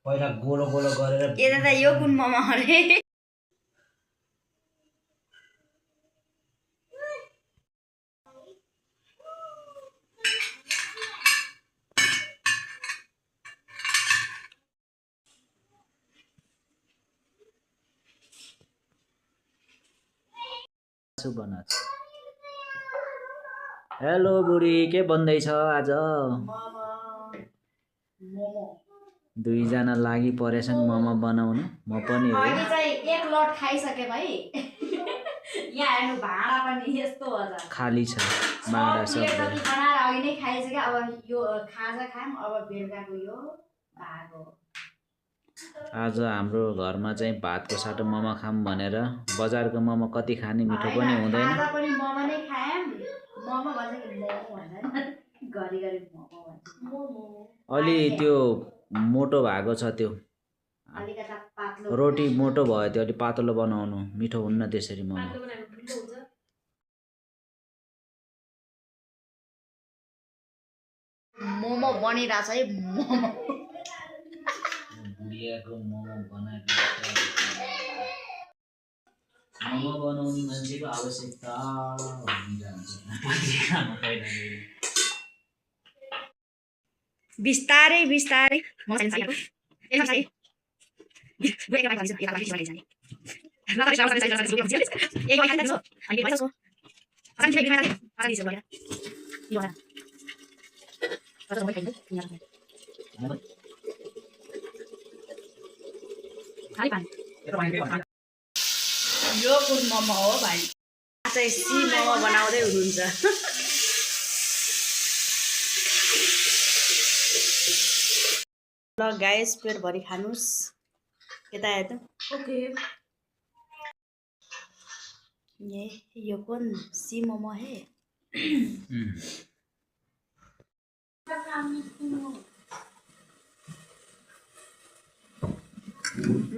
पहिला गोलो गोलो गरेर ए दादा यो कुन मोमो अरे हेलो बुढी के बन्दैछ आज दुईजना लागि परेछन् मोमो बनाउन म पनि हो अहिले चाहिँ एक लट खाइसके भाइ यहाँ हेर्नु भाडा पनि यस्तो हो त खाली छ भाडा सब बनाएर अघि नै खाइसके अब यो खाजा खाम अब बेलुकाको यो भागो आज हाम्रो घरमा चाहिँ भातको साटो मोमो खाम भनेर बजारको मोमो कति खाने मिठो पनि हुँदैन खाजा पनि मोमो नै खायम मोमो भन्छ कि मोमो भन्छ घरि घरि मोमो भन्छ मोमो अलि त्यो मोटो भएको छ त्यो अलिकता पातलो रोटी मोटो भयो त्यो अलि पातलो बनाउनु मिठो हुन्न त्यसरी मोमो मोमो बनिरहेछ है मोमो बुढियाको मोमो बनाएको मोमो बनाउने मान्छेको आवश्यकता बिस्तारै बिस्तारै यो कुन मोमो हो भाइ चाहिँ सी मोमो बनाउँदै हुनुहुन्छ ल गाइस पेटभरि खानुस् यता हेर्नु ओके ये यो कौन सी मोमो है